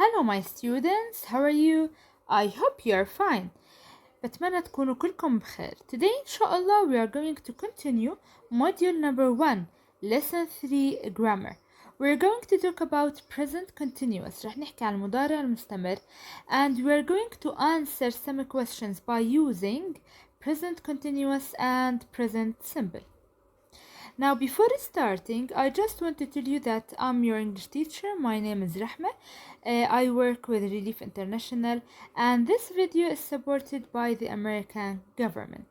Hello my students, how are you? I hope you are fine. بتمنى تكونوا كلكم بخير. Today إن شاء الله we are going to continue module number 1, lesson 3 grammar. We're going to talk about present continuous. رح نحكي عن المضارع المستمر and we're going to answer some questions by using present continuous and present simple. Now, before starting, I just want to tell you that I'm your English teacher. My name is Rahma. I work with Relief International, and this video is supported by the American government.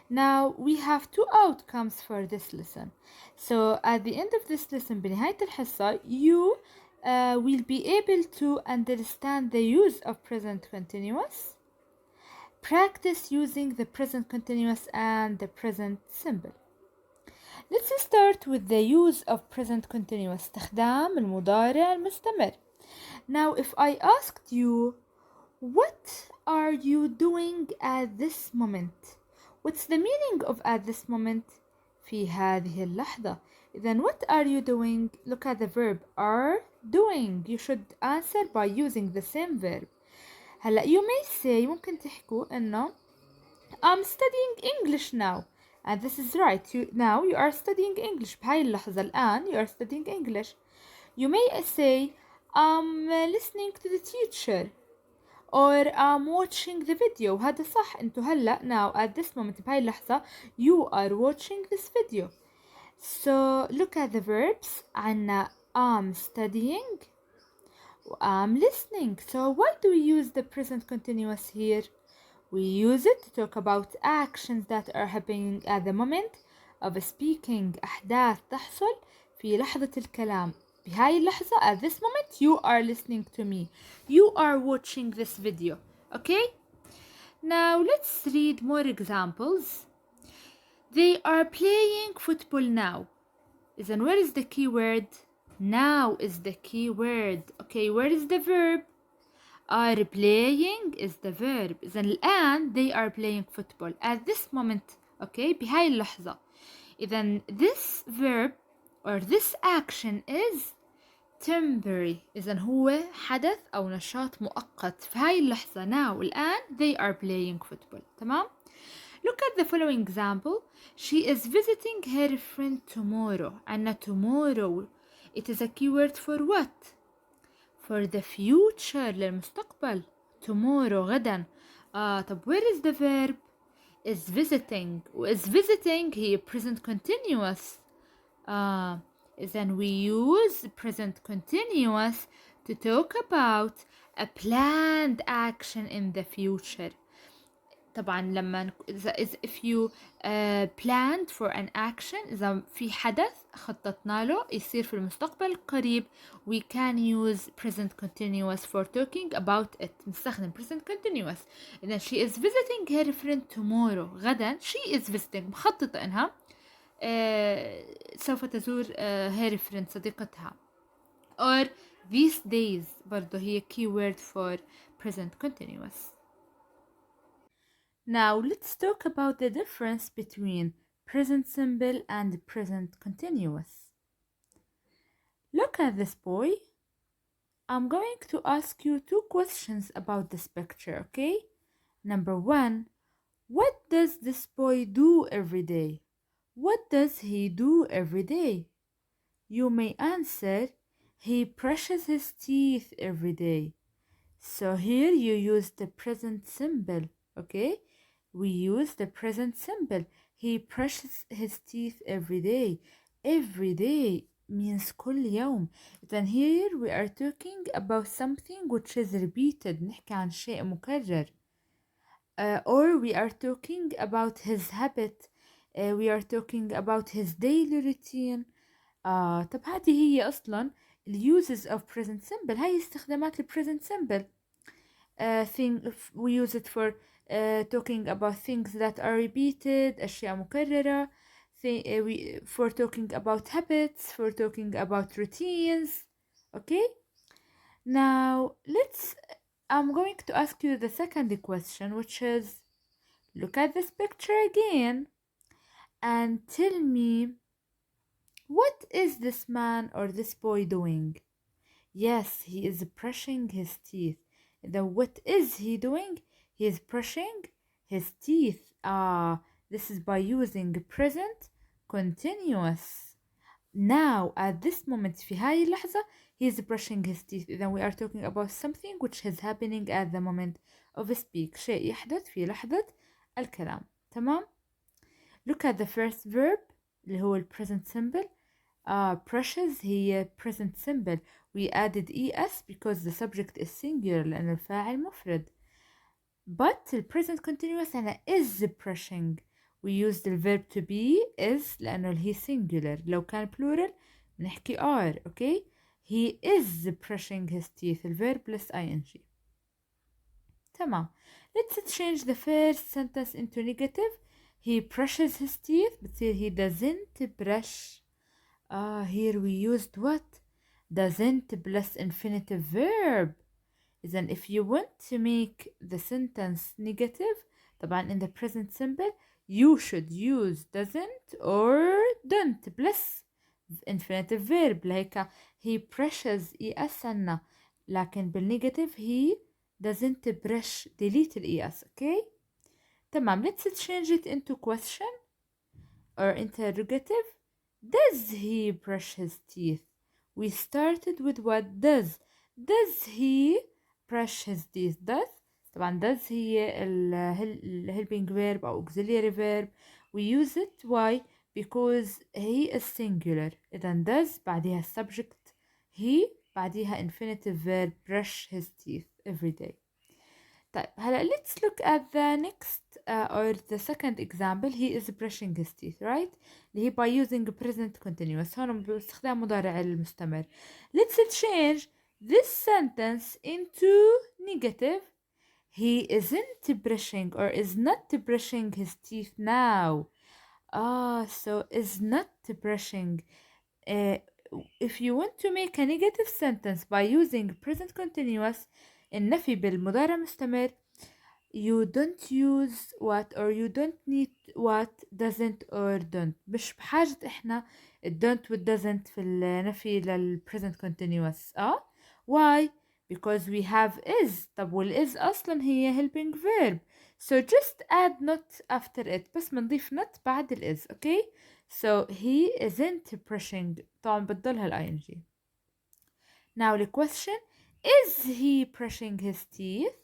Now, we have two outcomes for this lesson. So, at the end of this lesson, بنهاية الحصة, you will be able to understand the use of present continuous, practice using the present continuous and the present simple. Let's start with the use of present continuous. استخدام المضارع المستمر. Now, if I asked you, what are you doing at this moment? What's the meaning of at this moment? في هذه اللحظة. Then what are you doing? Look at the verb are doing. You should answer by using the same verb. هلا you may say ممكن تحكوا إنه I'm studying English now. And this is right. Now you are studying English. بهاي اللحظة الآن you are studying English. You may say I'm listening to the teacher or I'm watching the video. هذا صح. انتو هلا now at this moment بهاي اللحظة you are watching this video. So look at the verbs. عنا I'm studying I'm listening. So why do we use the present continuous here? We use it to talk about actions that are happening at the moment of speaking. أحداث تحصل في لحظة الكلام. بهاي اللحظة at this moment you are listening to me. You are watching this video. Okay? Now let's read more examples. They are playing football now. إذن where is the key word? Now is the key word. Okay, where is the verb? Are playing is the verb. إذن الآن they are playing football at this moment. Okay, بهاي اللحظة. إذن this verb or this action is temporary. إذن هو حدث أو نشاط مؤقت في هاي اللحظة. Now الآن they are playing football. تمام؟ Look at the following example. She is visiting her friend tomorrow. عنا tomorrow. It is a keyword for what? For the future للمستقبل. Tomorrow غدا. طب where is the verb? Is visiting. Is visiting هي present continuous. Then we use present continuous to talk about a planned action in the future. طبعا لما if you planned for an action إذا في حدث خططنا له يصير في المستقبل القريب we can use present continuous for talking about it. نستخدم present continuous. إذا she is visiting her friend tomorrow. غدا she is visiting مخططة إنها سوف تزور her friend صديقتها. or these days برضو هي keyword for present continuous. Now let's talk about the difference between present simple and present continuous. Look at this boy. I'm going to ask you two questions about this picture, okay? Number one, what does this boy do every day? What does he do every day? You may answer, he brushes his teeth every day. So here you use the present simple, okay? We use the present simple. He brushes his teeth every day. Every day means كل يوم. Then here we are talking about something which is repeated. نحكي عن شيء مكرر. Or we are talking about his habit. We are talking about his daily routine. طب هذه هي أصلا uses of present simple. هاي استخدامات present simple. We use it for talking about things that are repeated. أشياء مكررة. For talking about habits. For talking about routines. Okay? Now I'm going to ask you the second question, which is, look at this picture again and tell me, what is this man or this boy doing? Yes, he is brushing his teeth. What is he doing? He is brushing his teeth. This is by using present continuous. Now, at this moment, في هاي اللحظة, he is brushing his teeth. Then we are talking about something which is happening at the moment of speak. شيء يحدث في لحظة الكلام. تمام؟ Look at the first verb اللي هو ال present simple. Brushes هي present simple. We added es because the subject is singular لأن الفاعل مفرد. But the present continuous أنا is brushing. We use the verb to be is لأنه هي singular. لو كان plural نحكي are. Okay? He is brushing his teeth. الverb plus ing. تمام. Let's change the first sentence into negative. He brushes his teeth. بتصير he doesn't brush. Here we used what? Doesn't plus infinitive verb. Then if you want to make the sentence negative, طبعا in the present simple, you should use doesn't or don't plus infinitive verb. like he brushes es عنا. لكن بالنيجاتيف he doesn't brush. delete es. Okay? تمام. Let's change it into question or interrogative. Does he brush his teeth? We started with what? Does he brush his teeth? طبعا does هي helping verb أو auxiliary verb. We use it. Why? Because he is singular. إذا does بعدها subject he بعدها infinitive verb brush his teeth every day. طيب هلا let's look at the next or the second example. He is brushing his teeth, right? اللي هي by using present continuous. هون باستخدام مضارع المستمر. Let's change this sentence into negative. He isn't brushing or is not brushing his teeth now. So is not brushing. If you want to make a negative sentence by using present continuous النفي بالمضارع مستمر, you don't use what or you don't need what doesn't or don't. مش بحاجة احنا don't و doesn't في النفي present continuous. Why? Because we have is. طب وال is أصلا هي helping verb. So just add not after it. بس بنضيف not بعد ال is. Okay? So he isn't brushing. طبعا بتضلها ال ing. Now the question, is he brushing his teeth?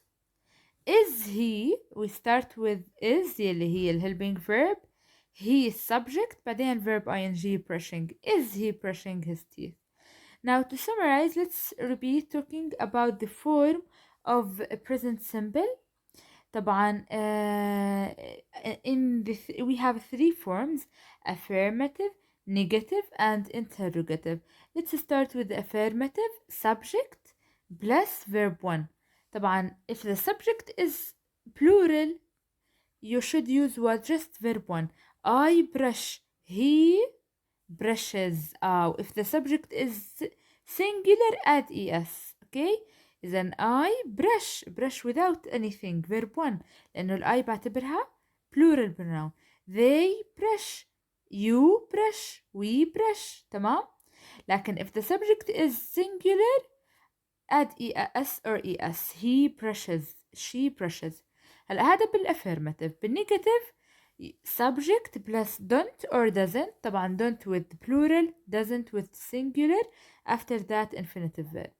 Is he, we start with is اللي هي ال helping verb. He is subject بعدين verb ing brushing. Is he brushing his teeth? Now to summarize, let's repeat talking about the form of a present simple. طبعا we have three forms: affirmative, negative and interrogative. Let's start with the affirmative. Subject plus verb 1. طبعا if the subject is plural you should use what? Just verb 1. I brush, he brushes. If the subject is singular add es. Okay? إذن I brush without anything verb 1 لأنه ال I بعتبرها plural pronoun. They brush, you brush, we brush. تمام؟ لكن if the subject is singular add es or es. He brushes, she brushes. هلا هذا بالaffirmative. بالنيجاتيف subject plus don't or doesn't. طبعا don't with plural, doesn't with singular. After that infinitive verb.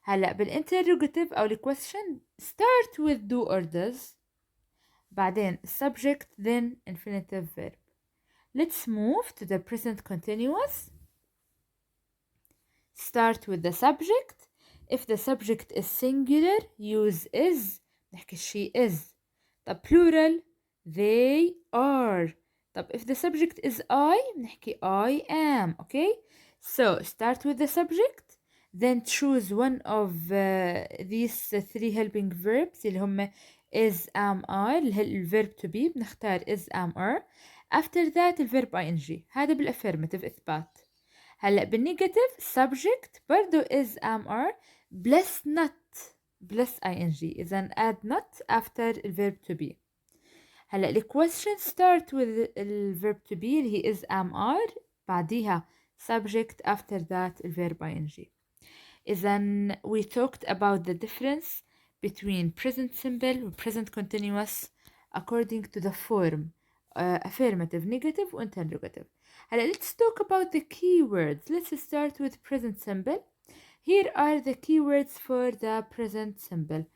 هلا بالinterrogative أو question start with do or does. بعدين subject then infinitive verb. Let's move to the present continuous. Start with the subject. If the subject is singular use is. نحكي she is. طب plural they are. طب if the subject is I نحكي I am. Okay? So start with the subject. Then choose one of these three helping verbs اللي هم is, am, are. الverb to be بنختار is, am, are. After that الverb ing. هذا بالaffirmative إثبات. هلا بالنيجاتيف subject برضو is, am, are plus not plus ing. إذا add not after الverb to be. هلا ال question start with الverb to be اللي هي is, am, are بعديها subject after that الverb ing. إذن we talked about the difference between present simple and present continuous according to the form, affirmative, negative و interrogative. هلا let's talk about the keywords. Let's start with present simple. Here are the keywords for the present simple.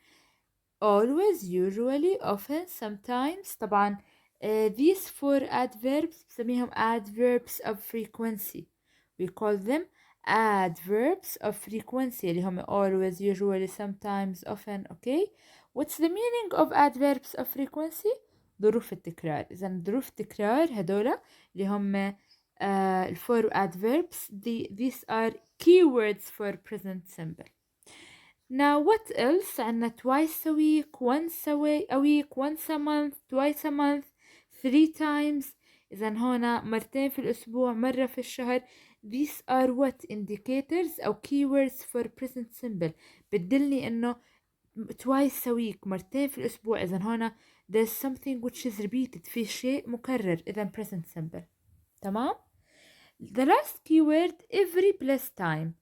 Always, usually, often, sometimes. طبعا these four adverbs بسميهم adverbs of frequency. We call them adverbs of frequency اللي هم always, usually, sometimes, often. Okay, what's the meaning of adverbs of frequency? ظروف التكرار. إذا ظروف التكرار هدول اللي هم الفور adverbs. These are keywords for present simple. Now what else? عنا twice a week, once a week, once a month, twice a month, 3 times. إذا هنا مرتين في الأسبوع، مرة في الشهر. These are what indicators أو keywords for present simple. بتدلني إنه twice a week، مرتين في الأسبوع. إذا هنا there's something which is repeated، في شيء مكرر. إذا present simple. تمام؟ The last keyword every plus time.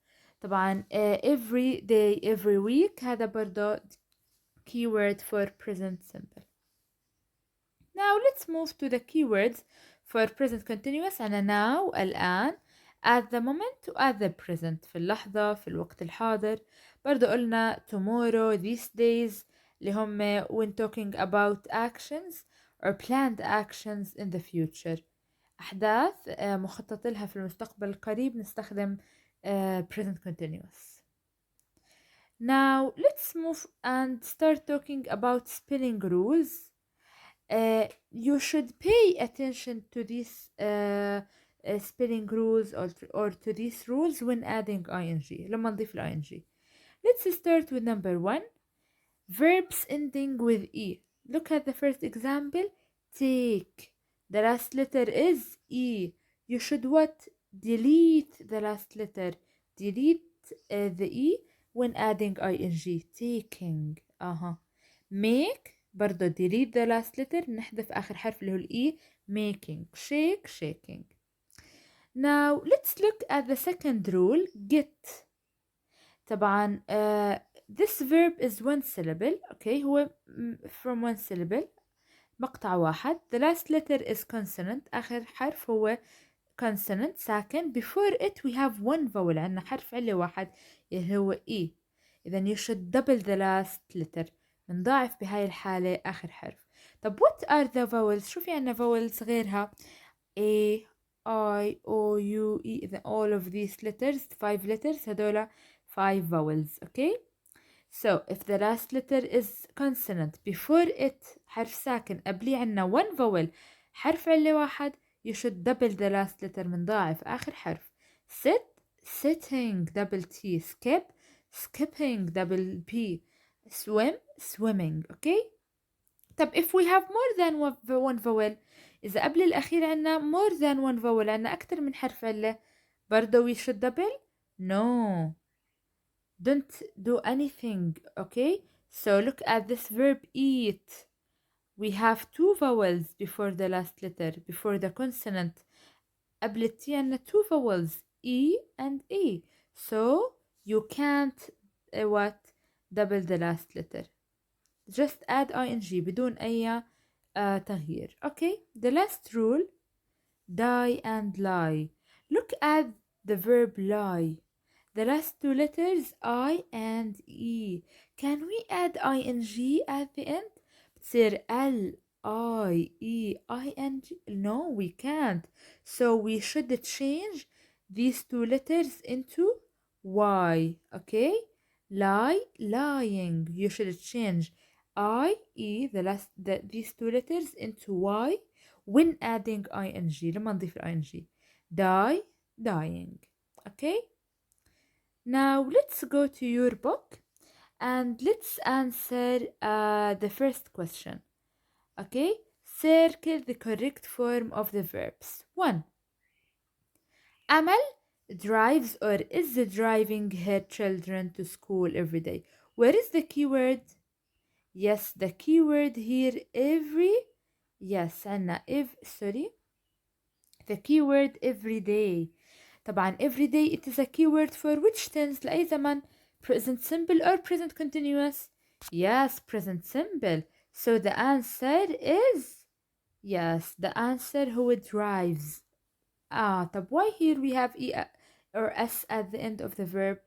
طبعا every day, every week هذا برضو keyword for present simple. Now let's move to the keywords for present continuous. أنا now الآن، at the moment و at the present، في اللحظة، في الوقت الحاضر. برضو قلنا tomorrow, these days اللي هم when talking about actions or planned actions in the future. أحداث مخطط لها في المستقبل القريب نستخدم present continuous. Now let's move and start talking about spelling rules. You should pay attention to these spelling rules or to these rules when adding ing. لما نضيف ing. Let's start with number 1. Verbs ending with e. Look at the first example. Take. The last letter is e. You should what? Delete the last letter. Delete the e when adding ing. Taking. Make. برضو delete the last letter. نحذف آخر حرف اللي هو الإي. Making. Shake. Shaking. Now let's look at the second rule. Get. طبعا this verb is one syllable. Okay, هو from one syllable. مقطع واحد. The last letter is consonant. آخر حرف هو consonant ساكن. Before it we have one vowel. عندنا حرف علة واحد اللي هو E. إذن you should double the last letter. بنضاعف بهاي الحالة آخر حرف. طب what are the vowels؟ شو في عنا vowels غيرها؟ A, I, O, U, E. إذن all of these letters 5 letters هدولا 5 vowels. Okay, so if the last letter is consonant before it حرف ساكن قبليه عنا one vowel حرف علة واحد you should double the last letter بنضاعف آخر حرف. Sit, sitting double T. Skip, skipping double P. Swim, swimming. Okay, طب if we have more than one vowel إذا قبل الأخير عنا more than one vowel عنا أكتر من حرف علة برضو we should double. No, don't do anything. Okay, so look at this verb eat. We have 2 vowels before the last letter, before the consonant. قبل التي عنا 2 vowels E and E, so you can't what double the last letter. Just add ing بدون أي تغيير. Okay, the last rule. Die and lie. Look at the verb lie. The last 2 letters I and E. Can we add ing at the end? بتصير L I E I N G. No, we can't. So we should change these 2 letters into Y. Okay? Lie, lying. You should change I E these 2 letters into Y when adding ing. لما نضيف ing. Die, dying. Okay? Now let's go to your book and let's answer the first question. Okay, circle the correct form of the verbs. 1. Amal drives or is driving her children to school every day. Where is the keyword? Yes, the keyword here every. Yes, Anna, the keyword every day. طبعا every day it is a keyword for which tense لأي زمن Present simple or present continuous? Yes, present simple. So the answer is yes, the answer who drives. طب why here we have E or S at the end of the verb?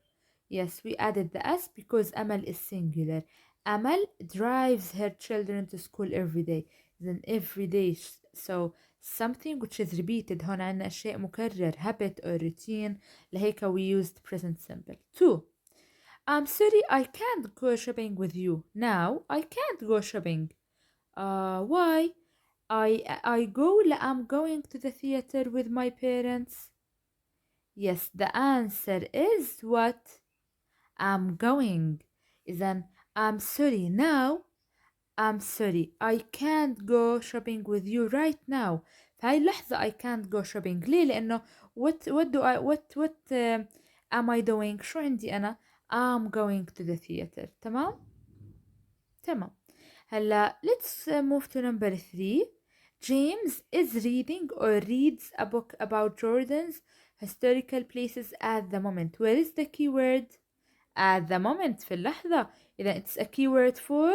Yes, we added the S because Amal is singular. Amal drives her children to school every day. Then every day, so something which is repeated. هون عنا شيء مكرر, habit or routine. لهيك we used present simple. 2. I'm sorry I can't go shopping with you. Now I can't go shopping. Why? I go I'm going to the theater with my parents. Yes, the answer is what? I'm going. إذن I'm sorry now. I'm sorry I can't go shopping with you right now. في هاي اللحظة I can't go shopping. ليه؟ لأنه what am I doing؟ شو عندي أنا؟ I'm going to the theater. تمام؟ تمام. هلا let's move to number 3. James is reading or reads a book about Jordan's historical places at the moment. Where is the keyword? At the moment, في اللحظة. إذا it's a keyword for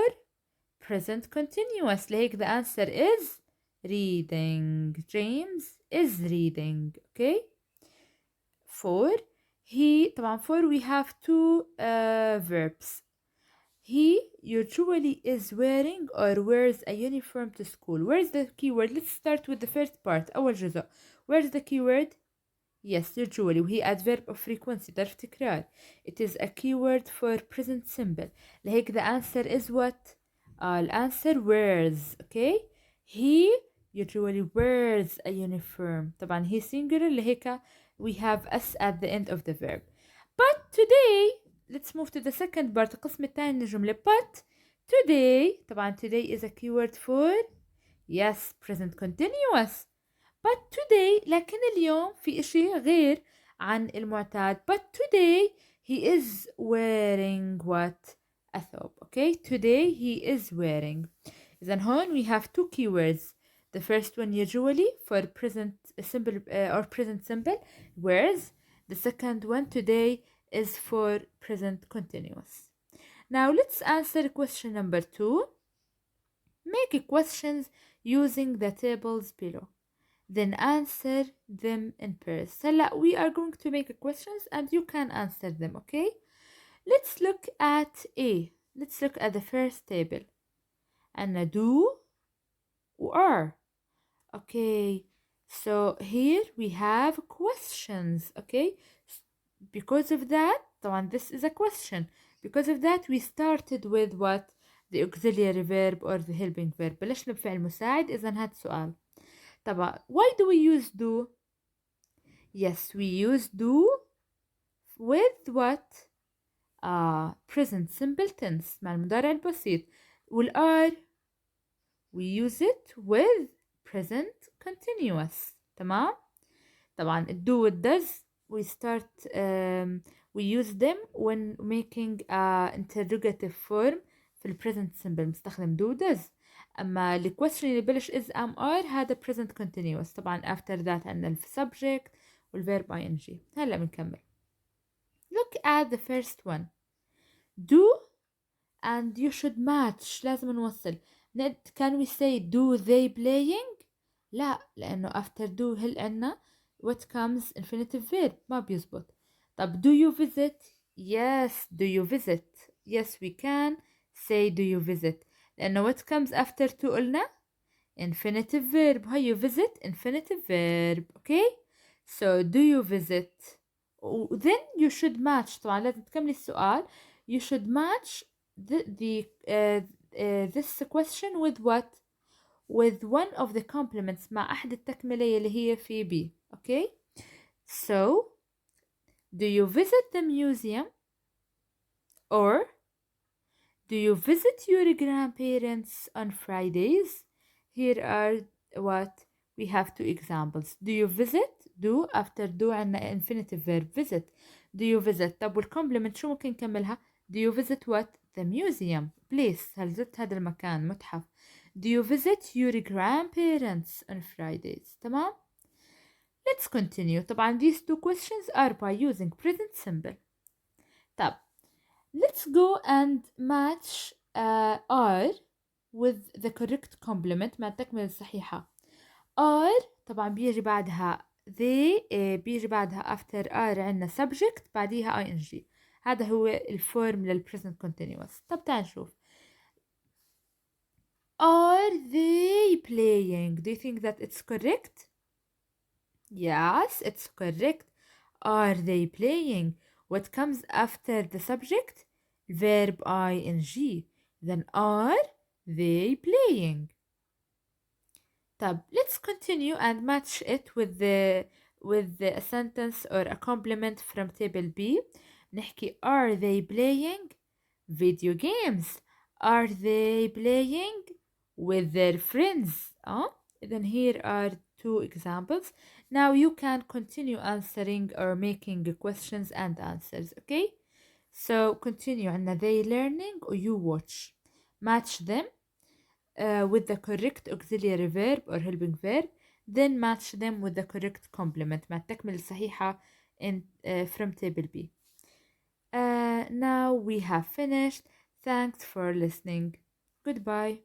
present continuous. لهيك the answer is reading. James is reading. Okay. 4. طبعا 4 we have two verbs. He usually is wearing or wears a uniform to school. Where's the keyword? Let's start with the first part. أول جزء. Where's the keyword? Yes, usually. وهي adverb of frequency. ظرف تكرار. It is a keyword for present simple. لهيك the answer is what? The answer wears. Okay? He usually wears a uniform. طبعا he singular. لهيك we have s at the end of the verb. But today, let's move to the second part. القسم الثاني من الجملة. But today, طبعا today is a keyword for yes, present continuous. But today, لكن اليوم في إشي غير عن المعتاد. But today he is wearing what? A ثوب. Okay, today he is wearing. إذن هون we have two keywords. The first one usually for present simple or present simple wears. The second one today is for present continuous. Now let's answer question number 2. Make questions using the tables below. Then answer them in pairs. هلا we are going to make questions and you can answer them, okay? Let's look at A. Let's look at the first table. And do or are. Okay, so here we have questions, okay? Because of that, طبعا this is a question. Because of that we started with what? The auxiliary verb or the helping verb. بلشنا بفعل مساعد. إذن هاد سؤال. طبعا why do we use do? Yes, we use do with what? Present simple tense مع المضارع البسيط. والR we use it with present continuous. تمام. طبعا do with does we start we use them when making interrogative form في ال present simple مستخدم do does. أما ال question اللي بلش is am are هذا present continuous. طبعا after that عندنا ال subject وال verb ing. هلا بنكمل. Look at the first one. Do and you should match. لازم نوصل. Can we say do they playing? لا لأنه after do هل عنا what comes infinitive verb ما بيزبط. طب do you visit? Yes, do you visit? Yes, we can say do you visit لأنه what comes after to قلنا infinitive verb. هاي you visit infinitive verb. Okay, so do you visit? Then you should match. طبعا لازم تكملي السؤال. You should match this question with what? With one of the complements مع أحد التكملية اللي هي في B. Okay, so do you visit the museum? Or do you visit your grandparents on Fridays? Here are what? We have two examples. Do you visit? Do after do عنا infinitive verb visit. Do you visit? طب والcomplement شو ممكن نكملها؟ Do you visit what? The museum. Place. هل زرت هذا المكان متحف. Do you visit your grandparents on Fridays? تمام؟ Let's continue. طبعا these two questions are by using present simple. طب Let's go and match are with the correct complement مع التكملة الصحيحة. are طبعا بيجي بعدها they بيجي بعدها after are عندنا subject بعديها ing. هذا هو الفورم للpresent continuous. طب تعال نشوف. Are they playing? Do you think that it's correct? Yes, it's correct. Are they playing? What comes after the subject? Verb ing. Then are they playing? طب let's continue and match it with a sentence or a complement from table B. نحكي are they playing video games? Are they playing with their friends? Then here are two examples. Now you can continue answering or making questions and answers, okay? So continue عندنا they learning or you watch. Match them with the correct auxiliary verb or helping verb. Then match them with the correct complement مع التكملة الصحيحة from table B. Now we have finished. Thanks for listening. Goodbye.